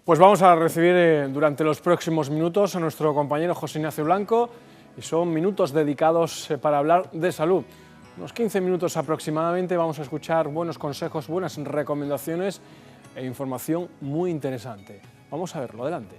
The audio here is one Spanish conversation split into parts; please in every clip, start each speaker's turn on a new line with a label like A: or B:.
A: Pues vamos a recibir durante los próximos minutos a nuestro compañero José Ignacio Blanco y son minutos dedicados para hablar de salud. Unos 15 minutos aproximadamente vamos a escuchar buenos consejos, buenas recomendaciones e información muy interesante. Vamos a verlo, adelante.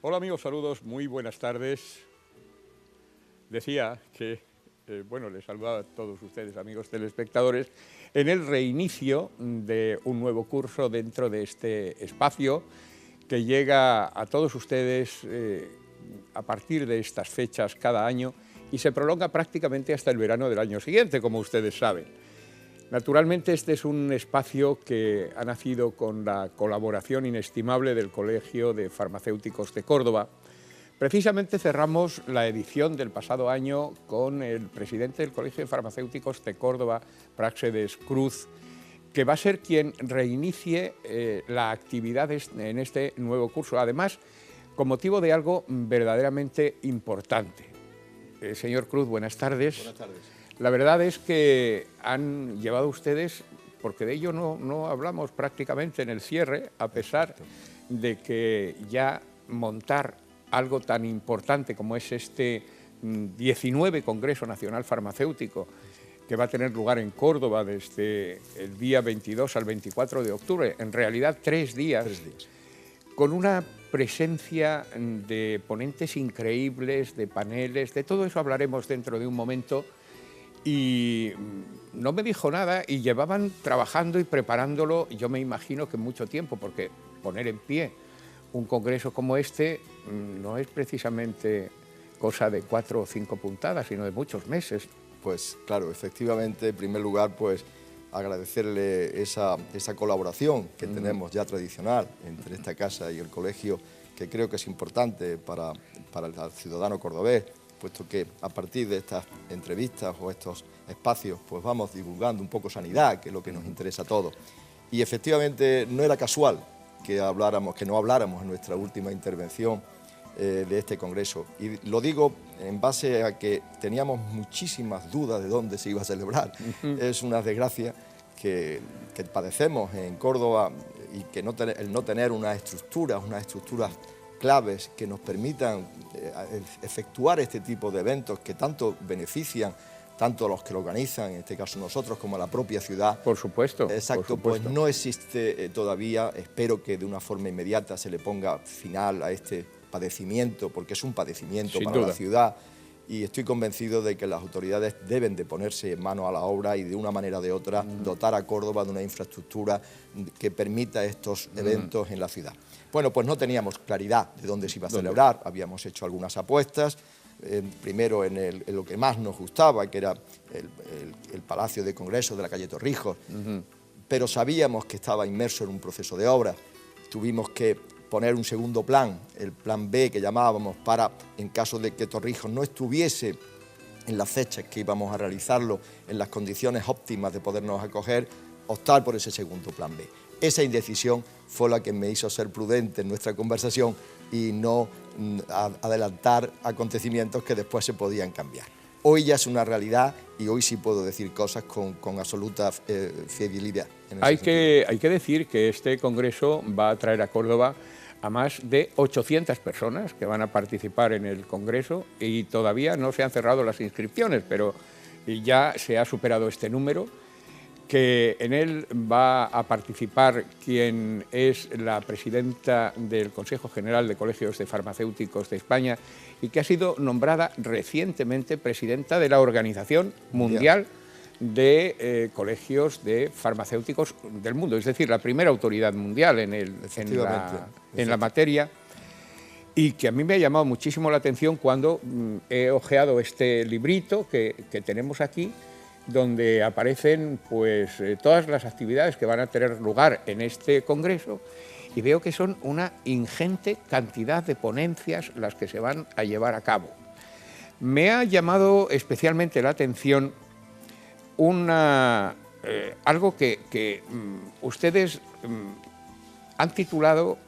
B: Hola amigos, saludos, muy buenas tardes. Decía que, les saludaba a todos ustedes, amigos telespectadores, en el reinicio de un nuevo curso dentro de este espacio que llega a todos ustedes a partir de estas fechas cada año y se prolonga prácticamente hasta el verano del año siguiente, como ustedes saben. Naturalmente, este es un espacio que ha nacido con la colaboración inestimable del Colegio de Farmacéuticos de Córdoba. Precisamente cerramos la edición del pasado año con el presidente del Colegio de Farmacéuticos de Córdoba, Práxedes Cruz, que va a ser quien reinicie la actividad en este nuevo curso, además con motivo de algo verdaderamente importante. Señor Cruz, buenas tardes.
C: Buenas tardes.
B: La verdad es que han llevado ustedes, porque de ello no hablamos prácticamente en el cierre, a pesar de que ya montar algo tan importante como es este 19 Congreso Nacional Farmacéutico, que va a tener lugar en Córdoba desde el día 22 al 24 de octubre, en realidad 3 días, con una presencia de ponentes increíbles, de paneles, de todo eso hablaremos dentro de un momento. Y no me dijo nada y llevaban trabajando y preparándolo, yo me imagino que mucho tiempo, porque poner en pie un congreso como este no es precisamente cosa de 4 o 5 puntadas, sino de muchos meses.
C: Pues claro, efectivamente, en primer lugar, pues agradecerle esa colaboración que tenemos ya tradicional entre esta casa y el colegio, que creo que es importante para el ciudadano cordobés, puesto que a partir de estas entrevistas o estos espacios pues vamos divulgando un poco sanidad, que es lo que nos interesa a todos. Y efectivamente no era casual que no habláramos en nuestra última intervención de este congreso. Y lo digo en base a que teníamos muchísimas dudas de dónde se iba a celebrar. Es una desgracia que padecemos en Córdoba y que el no tener unas estructuras claves que nos permitan efectuar este tipo de eventos que tanto benefician tanto a los que lo organizan, en este caso nosotros, como a la propia ciudad.
B: Por supuesto.
C: Exacto,
B: por supuesto.
C: Pues no existe todavía, espero que de una forma inmediata se le ponga final a este padecimiento, porque es un padecimiento
B: Sin
C: para
B: duda.
C: la ciudad, y estoy convencido de que las autoridades deben de ponerse mano a la obra y de una manera o de otra dotar a Córdoba de una infraestructura que permita estos eventos en la ciudad. Bueno, pues no teníamos claridad de dónde se iba a celebrar, habíamos hecho algunas apuestas, primero en lo que más nos gustaba, que era el Palacio de Congresos de la calle Torrijos, pero sabíamos que estaba inmerso en un proceso de obra. Tuvimos que poner un segundo plan, el plan B que llamábamos, para, en caso de que Torrijos no estuviese en las fechas que íbamos a realizarlo, en las condiciones óptimas de podernos acoger, optar por ese segundo plan B. Esa indecisión fue la que me hizo ser prudente en nuestra conversación y no adelantar acontecimientos que después se podían cambiar. Hoy ya es una realidad y hoy sí puedo decir cosas con absoluta fiabilidad.
B: Hay que decir que este congreso va a traer a Córdoba a más de 800 personas que van a participar en el congreso y todavía no se han cerrado las inscripciones, pero ya se ha superado este número, que en él va a participar quien es la presidenta del Consejo General de Colegios de Farmacéuticos de España y que ha sido nombrada recientemente presidenta de la Organización Mundial de Colegios de Farmacéuticos del mundo, es decir, la primera autoridad mundial en la materia, y que a mí me ha llamado muchísimo la atención cuando he hojeado este librito que tenemos aquí, donde aparecen pues todas las actividades que van a tener lugar en este congreso, y veo que son una ingente cantidad de ponencias las que se van a llevar a cabo. Me ha llamado especialmente la atención una algo que ustedes han titulado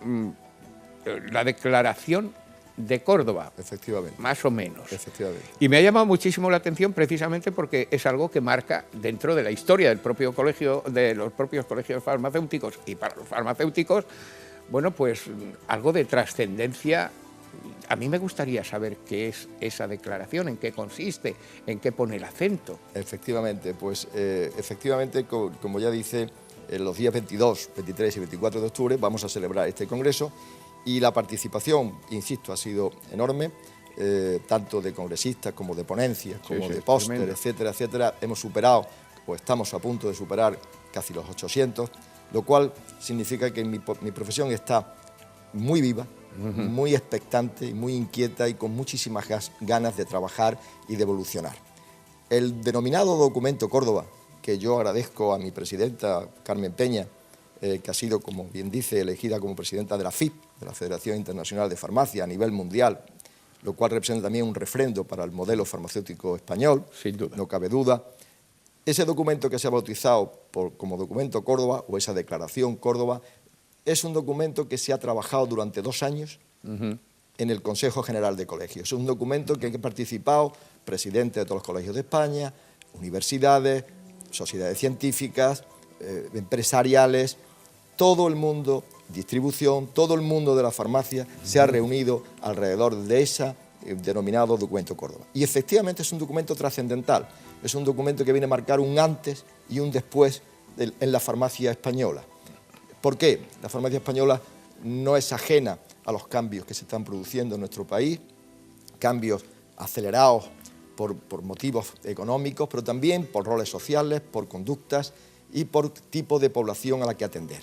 B: la Declaración de Córdoba.
C: Efectivamente.
B: Más o menos.
C: Efectivamente.
B: Y me ha llamado muchísimo la atención precisamente porque es algo que marca dentro de la historia del propio colegio, de los propios colegios farmacéuticos, y para los farmacéuticos, bueno, pues algo de trascendencia. A mí me gustaría saber qué es esa declaración, en qué consiste, en qué pone el acento.
C: Efectivamente, pues efectivamente, como ya dice, los días 22, 23 y 24 de octubre vamos a celebrar este congreso y la participación, insisto, ha sido enorme, tanto de congresistas como de ponencias, como de póster, etcétera, etcétera. Hemos superado, o estamos a punto de superar casi los 800, lo cual significa que mi profesión está muy viva, muy expectante, muy inquieta y con muchísimas ganas de trabajar y de evolucionar. El denominado documento Córdoba, que yo agradezco a mi presidenta Carmen Peña, que ha sido, como bien dice, elegida como presidenta de la FIP, de la Federación Internacional de Farmacia a nivel mundial, lo cual representa también un refrendo para el modelo farmacéutico español,
B: sin duda.
C: No cabe duda. Ese documento que se ha bautizado como documento Córdoba, o esa declaración Córdoba, es un documento que se ha trabajado durante 2 años en el Consejo General de Colegios. Es un documento que han participado presidentes de todos los colegios de España, universidades, sociedades científicas, empresariales, todo el mundo, distribución, todo el mundo de la farmacia se ha reunido alrededor de ese denominado documento Córdoba. Y efectivamente es un documento trascendental, es un documento que viene a marcar un antes y un después en la farmacia española. ¿Por qué? La farmacia española no es ajena a los cambios que se están produciendo en nuestro país, cambios acelerados por motivos económicos, pero también por roles sociales, por conductas y por tipo de población a la que atender.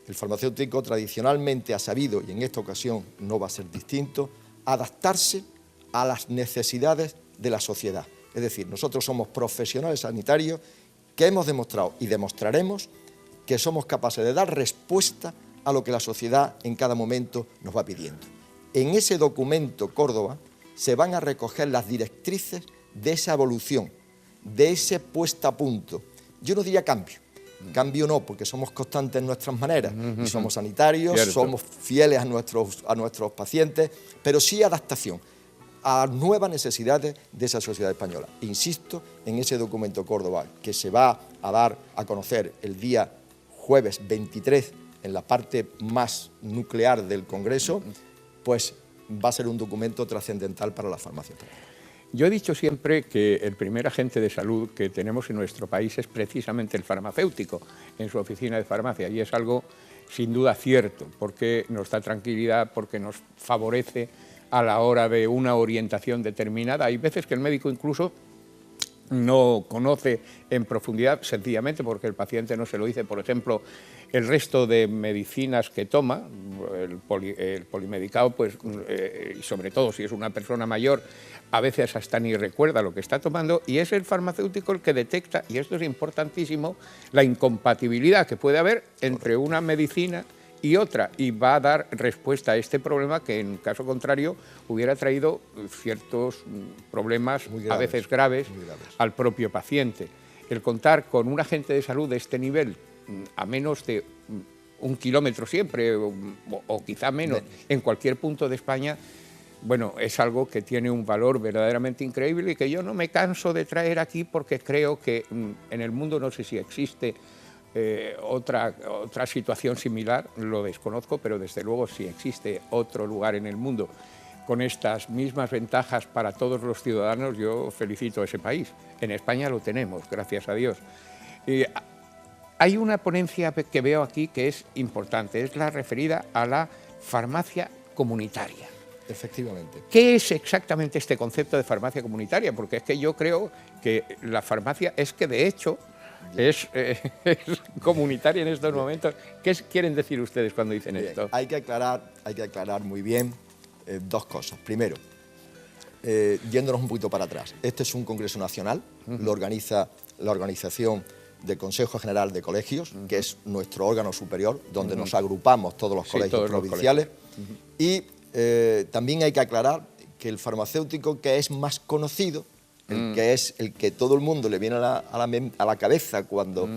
C: El farmacéutico tradicionalmente ha sabido, y en esta ocasión no va a ser distinto, adaptarse a las necesidades de la sociedad. Es decir, nosotros somos profesionales sanitarios que hemos demostrado y demostraremos que somos capaces de dar respuesta a lo que la sociedad en cada momento nos va pidiendo. En ese documento Córdoba se van a recoger las directrices de esa evolución, de ese puesta a punto. Yo no diría cambio. Cambio no, porque somos constantes en nuestras maneras y somos sanitarios,
B: Cierto.
C: somos fieles a nuestros pacientes, pero sí adaptación a nuevas necesidades de esa sociedad española. Insisto en ese documento Córdoba que se va a dar a conocer el día jueves 23 en la parte más nuclear del Congreso, pues va a ser un documento trascendental para la farmacia española.
B: Yo he dicho siempre que el primer agente de salud que tenemos en nuestro país es precisamente el farmacéutico en su oficina de farmacia, y es algo sin duda cierto, porque nos da tranquilidad, porque nos favorece a la hora de una orientación determinada. Hay veces que el médico incluso no conoce en profundidad, sencillamente porque el paciente no se lo dice, por ejemplo, el resto de medicinas que toma, el polimedicado, pues, y sobre todo si es una persona mayor, a veces hasta ni recuerda lo que está tomando, y es el farmacéutico el que detecta, y esto es importantísimo, la incompatibilidad que puede haber entre una medicina y otra, y va a dar respuesta a este problema que en caso contrario hubiera traído ciertos problemas, a veces graves, al propio paciente. El contar con un agente de salud de este nivel, a menos de 1 kilómetro siempre, o quizá menos, en cualquier punto de España, bueno, es algo que tiene un valor verdaderamente increíble y que yo no me canso de traer aquí porque creo que en el mundo, no sé si existe otra situación similar, lo desconozco, pero desde luego si existe otro lugar en el mundo con estas mismas ventajas para todos los ciudadanos, yo felicito a ese país. En España lo tenemos, gracias a Dios. Hay una ponencia que veo aquí que es importante, es la referida a la farmacia comunitaria.
C: Efectivamente.
B: ¿Qué es exactamente este concepto de farmacia comunitaria? Porque es que yo creo que la farmacia es que de hecho es comunitaria en estos momentos. ¿Qué quieren decir ustedes cuando dicen esto?
C: Hay que aclarar muy bien 2 cosas. Primero, yéndonos un poquito para atrás, este es un congreso nacional, lo organiza la organización del Consejo General de Colegios, que es nuestro órgano superior, donde nos agrupamos todos los colegios provinciales. Y también hay que aclarar que el farmacéutico que es más conocido el que es el que todo el mundo le viene a la cabeza cuando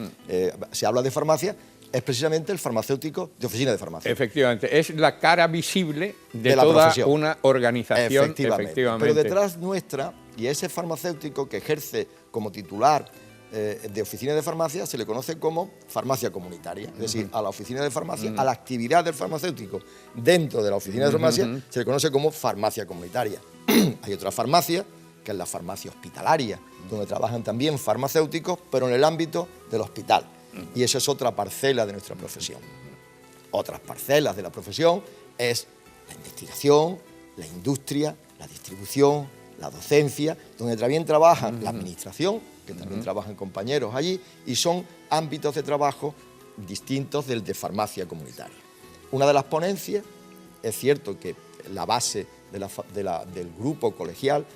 C: se habla de farmacia, es precisamente el farmacéutico de oficina de farmacia.
B: Efectivamente, es la cara visible de
C: la
B: toda
C: profesión.
B: una organización.
C: Efectivamente. Pero detrás nuestra, y ese farmacéutico que ejerce como titular de oficina de farmacia, se le conoce como farmacia comunitaria. Es decir, a la oficina de farmacia, a la actividad del farmacéutico dentro de la oficina de farmacia, se le conoce como farmacia comunitaria. Hay otra farmacia, que es la farmacia hospitalaria, donde trabajan también farmacéuticos, pero en el ámbito del hospital. Y esa es otra parcela de nuestra profesión. Otras parcelas de la profesión es la investigación, la industria, la distribución, la docencia, donde también trabajan la administración, que también trabajan compañeros allí, y son ámbitos de trabajo distintos del de farmacia comunitaria. Una de las ponencias, es cierto que la base del grupo colegial,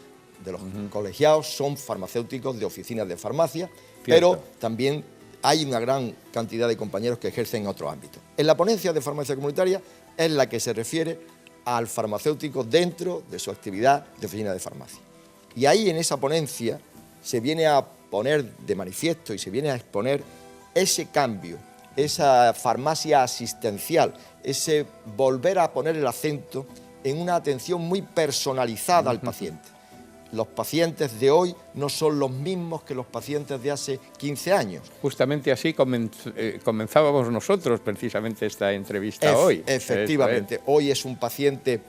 C: de los colegiados, son farmacéuticos de oficinas de farmacia, pero también hay una gran cantidad de compañeros que ejercen en otros ámbitos. En la ponencia de farmacia comunitaria es la que se refiere al farmacéutico dentro de su actividad de oficina de farmacia. Y ahí en esa ponencia se viene a poner de manifiesto y se viene a exponer ese cambio, esa farmacia asistencial, ese volver a poner el acento en una atención muy personalizada al paciente. Los pacientes de hoy no son los mismos que los pacientes de hace 15 años.
B: Justamente así comenzábamos nosotros precisamente esta entrevista hoy.
C: Efectivamente, hoy es un paciente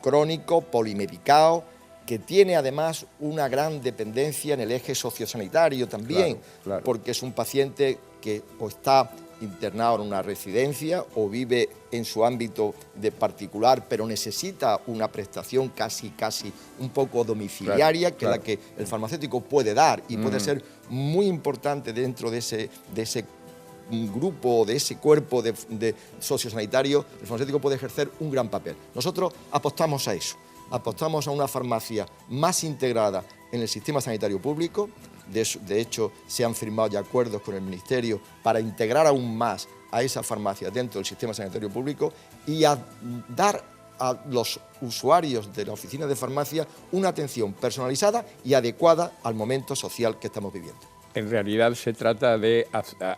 C: crónico, polimedicado, que tiene además una gran dependencia en el eje sociosanitario también,
B: claro.
C: Porque es un paciente que o está internado en una residencia o vive en su ámbito de particular, pero necesita una prestación casi un poco domiciliaria, que es la que el farmacéutico puede dar y puede ser muy importante dentro de ese grupo, de ese cuerpo de sociosanitario. El farmacéutico puede ejercer un gran papel. Nosotros apostamos a eso, apostamos a una farmacia más integrada en el sistema sanitario público. De hecho, se han firmado ya acuerdos con el Ministerio para integrar aún más a esa farmacia dentro del sistema sanitario público y a dar a los usuarios de la oficina de farmacia una atención personalizada y adecuada al momento social que estamos viviendo.
B: En realidad se trata de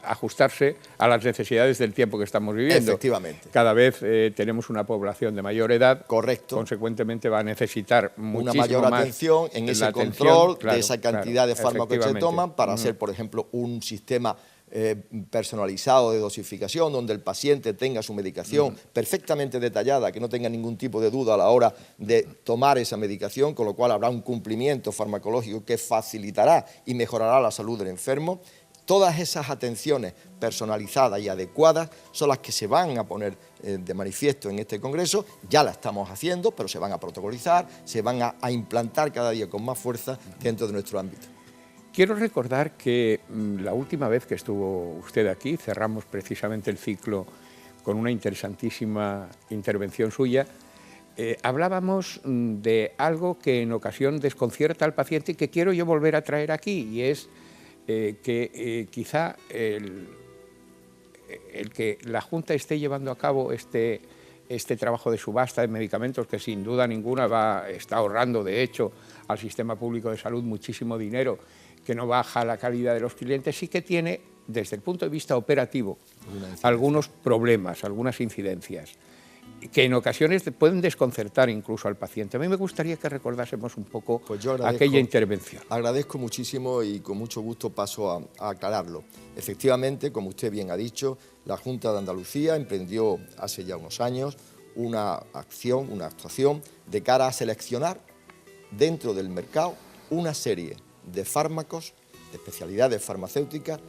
B: ajustarse a las necesidades del tiempo que estamos viviendo.
C: Efectivamente.
B: Cada vez tenemos una población de mayor edad.
C: Correcto.
B: Consecuentemente va a necesitar muchísimo
C: una mayor
B: más
C: atención en ese control de esa cantidad de fármacos que se toman para hacer, por ejemplo, un sistema personalizado de dosificación, donde el paciente tenga su medicación perfectamente detallada, que no tenga ningún tipo de duda a la hora de tomar esa medicación, con lo cual habrá un cumplimiento farmacológico que facilitará y mejorará la salud del enfermo. Todas esas atenciones personalizadas y adecuadas son las que se van a poner de manifiesto en este congreso. Ya la estamos haciendo, pero se van a protocolizar, se van a implantar cada día con más fuerza dentro de nuestro ámbito.
B: Quiero recordar que la última vez que estuvo usted aquí, cerramos precisamente el ciclo con una interesantísima intervención suya, hablábamos de algo que en ocasión desconcierta al paciente y que quiero yo volver a traer aquí, y es que quizá el que la Junta esté llevando a cabo este trabajo de subasta de medicamentos, que sin duda ninguna está ahorrando, de hecho, al sistema público de salud muchísimo dinero, que no baja la calidad de los clientes, sí que tiene, desde el punto de vista operativo, algunos problemas, algunas incidencias, que en ocasiones pueden desconcertar incluso al paciente. A mí me gustaría que recordásemos un poco aquella intervención.
C: Agradezco muchísimo y con mucho gusto paso a aclararlo. Efectivamente, como usted bien ha dicho, la Junta de Andalucía emprendió hace ya unos años una actuación de cara a seleccionar dentro del mercado una serie de fármacos, de especialidades farmacéuticas,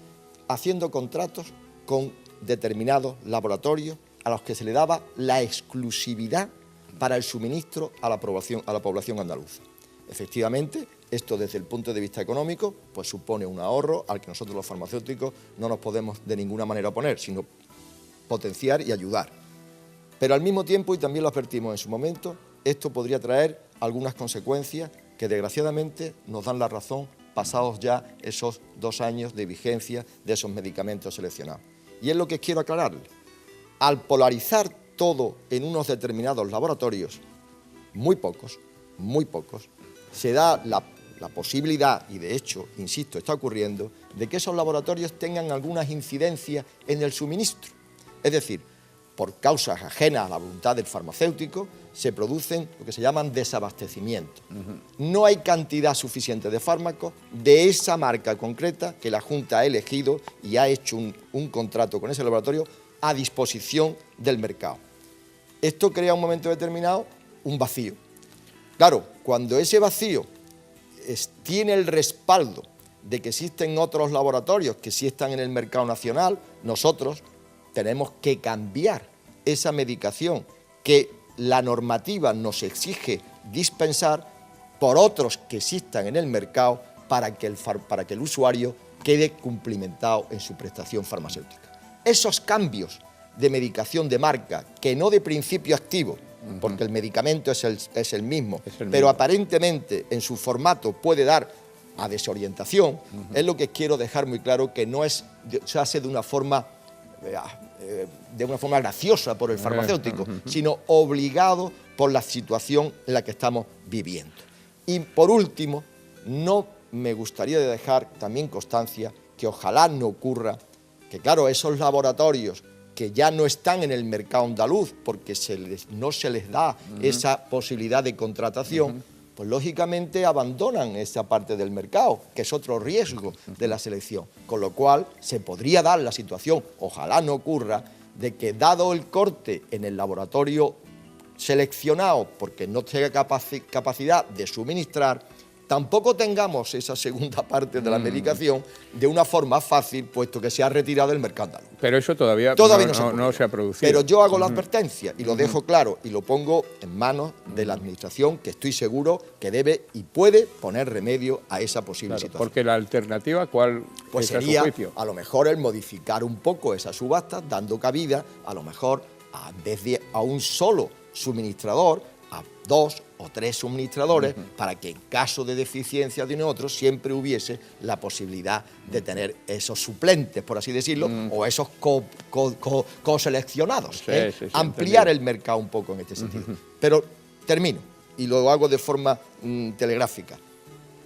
C: haciendo contratos con determinados laboratorios a los que se le daba la exclusividad para el suministro a la población andaluza. Efectivamente, esto desde el punto de vista económico, pues supone un ahorro al que nosotros los farmacéuticos no nos podemos de ninguna manera oponer, sino potenciar y ayudar. Pero al mismo tiempo, y también lo advertimos en su momento, esto podría traer algunas consecuencias que desgraciadamente nos dan la razón pasados ya esos 2 años de vigencia de esos medicamentos seleccionados. Y es lo que quiero aclararle. Al polarizar todo en unos determinados laboratorios, muy pocos, se da la posibilidad, y de hecho, insisto, está ocurriendo, de que esos laboratorios tengan algunas incidencias en el suministro. Es decir, por causas ajenas a la voluntad del farmacéutico, se producen lo que se llaman desabastecimientos. No hay cantidad suficiente de fármacos de esa marca concreta que la Junta ha elegido y ha hecho un contrato con ese laboratorio a disposición del mercado. Esto crea en un momento determinado un vacío. Claro, cuando ese vacío tiene el respaldo de que existen otros laboratorios que sí están en el mercado nacional, nosotros tenemos que cambiar esa medicación que la normativa nos exige dispensar por otros que existan en el mercado para que el usuario quede cumplimentado en su prestación farmacéutica. Esos cambios de medicación de marca, que no de principio activo, porque el medicamento es el mismo, pero aparentemente en su formato puede dar a desorientación, es lo que quiero dejar muy claro, que no se hace de una forma graciosa por el farmacéutico, sino obligado por la situación en la que estamos viviendo. Y por último, no me gustaría dejar también constancia que ojalá no ocurra que, claro, esos laboratorios que ya no están en el mercado andaluz porque no se les da esa posibilidad de contratación, pues lógicamente abandonan esa parte del mercado, que es otro riesgo de la selección. Con lo cual se podría dar la situación, ojalá no ocurra, de que dado el corte en el laboratorio seleccionado porque no tenga capacidad de suministrar, tampoco tengamos esa segunda parte de la medicación de una forma fácil, puesto que se ha retirado del mercado andaluz.
B: Pero eso todavía no se ha producido.
C: Pero yo hago la advertencia y lo dejo claro y lo pongo en manos de la Administración, que estoy seguro que debe y puede poner remedio a esa posible situación.
B: Porque la alternativa, ¿cuál
C: pues sería, a lo mejor, el modificar un poco esas subastas, dando cabida, a lo mejor, en vez de a un solo suministrador, a 2 o 3 suministradores, para que en caso de deficiencia de uno u otro siempre hubiese la posibilidad de tener esos suplentes, por así decirlo, o esos coseleccionados. Ampliar el mercado un poco en este sentido. Pero termino, y lo hago de forma telegráfica.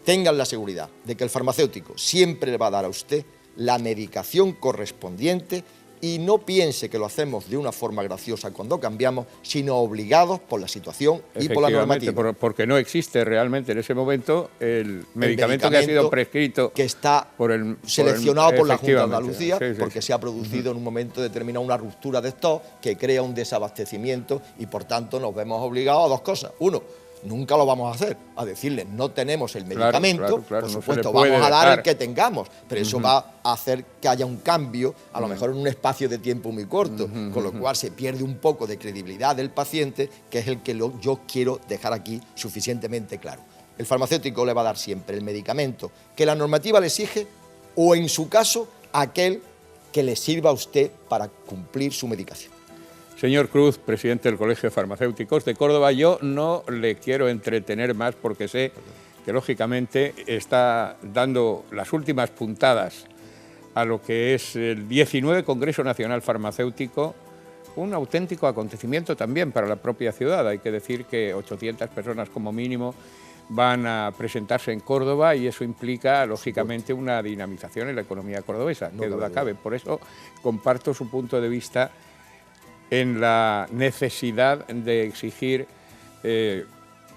C: Tengan la seguridad de que el farmacéutico siempre le va a dar a usted la medicación correspondiente, y no piense que lo hacemos de una forma graciosa cuando cambiamos, sino obligados por la situación y por la normativa.
B: Porque no existe realmente en ese momento el medicamento que ha sido prescrito,
C: que está seleccionado por la Junta de Andalucía, porque se ha producido en un momento determinado una ruptura de stock que crea un desabastecimiento y por tanto nos vemos obligados a dos cosas. Uno, nunca lo vamos a hacer, a decirles no tenemos el medicamento, por supuesto vamos a dar el que tengamos, pero eso va a hacer que haya un cambio, a lo mejor en un espacio de tiempo muy corto, con lo cual se pierde un poco de credibilidad del paciente, que es el que yo quiero dejar aquí suficientemente claro. El farmacéutico le va a dar siempre el medicamento que la normativa le exige, o en su caso, aquel que le sirva a usted para cumplir su medicación.
B: Señor Cruz, presidente del Colegio de Farmacéuticos de Córdoba, yo no le quiero entretener más porque sé que, lógicamente, está dando las últimas puntadas a lo que es el 19 Congreso Nacional Farmacéutico, un auténtico acontecimiento también para la propia ciudad. Hay que decir que 800 personas como mínimo van a presentarse en Córdoba y eso implica, lógicamente, una dinamización en la economía cordobesa, qué duda cabe. Por eso comparto su punto de vista en la necesidad de exigir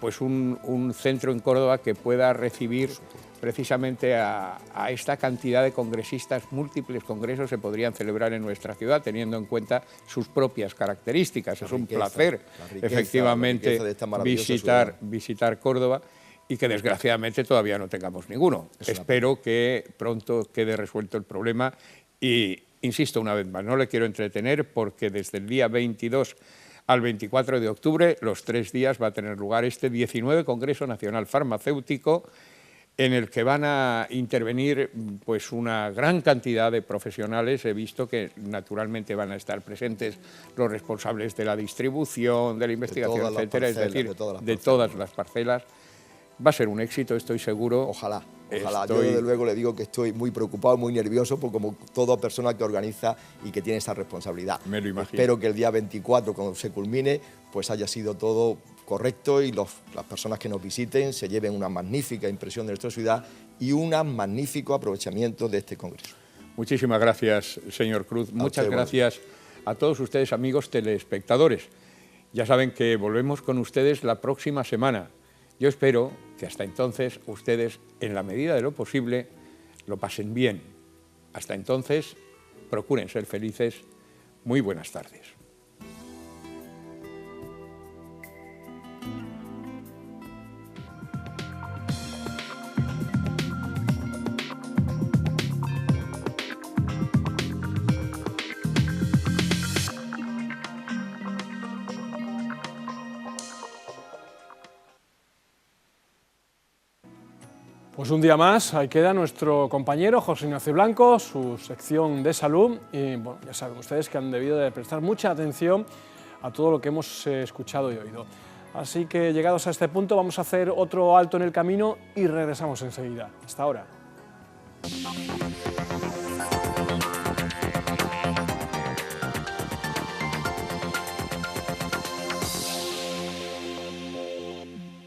B: pues un centro en Córdoba que pueda recibir precisamente a esta cantidad de congresistas. Múltiples congresos se podrían celebrar en nuestra ciudad teniendo en cuenta sus propias características. Es un placer, efectivamente, visitar Córdoba y que desgraciadamente todavía no tengamos ninguno. Espero que pronto quede resuelto el problema y, insisto una vez más, no le quiero entretener porque desde el día 22 al 24 de octubre, los 3 días, va a tener lugar este 19 Congreso Nacional Farmacéutico, en el que van a intervenir pues una gran cantidad de profesionales. He visto que naturalmente van a estar presentes los responsables de la distribución, de la investigación, etcétera, es decir, de todas las parcelas. Va a ser un éxito, estoy seguro.
C: Ojalá. Yo desde luego le digo que estoy muy preocupado, muy nervioso, porque como toda persona que organiza y que tiene esa responsabilidad.
B: Me lo imagino.
C: Espero que el día 24, cuando se culmine, pues haya sido todo correcto y las personas que nos visiten se lleven una magnífica impresión de nuestra ciudad y un magnífico aprovechamiento de este congreso.
B: Muchísimas gracias, señor Cruz. Muchas gracias a todos ustedes, amigos telespectadores. Ya saben que volvemos con ustedes la próxima semana. Yo espero que hasta entonces ustedes, en la medida de lo posible, lo pasen bien. Hasta entonces, procuren ser felices. Muy buenas tardes.
A: Pues un día más, ahí queda nuestro compañero José Ignacio Blanco, su sección de salud, y bueno, ya saben ustedes que han debido de prestar mucha atención a todo lo que hemos escuchado y oído. Así que llegados a este punto vamos a hacer otro alto en el camino y regresamos enseguida. Hasta ahora.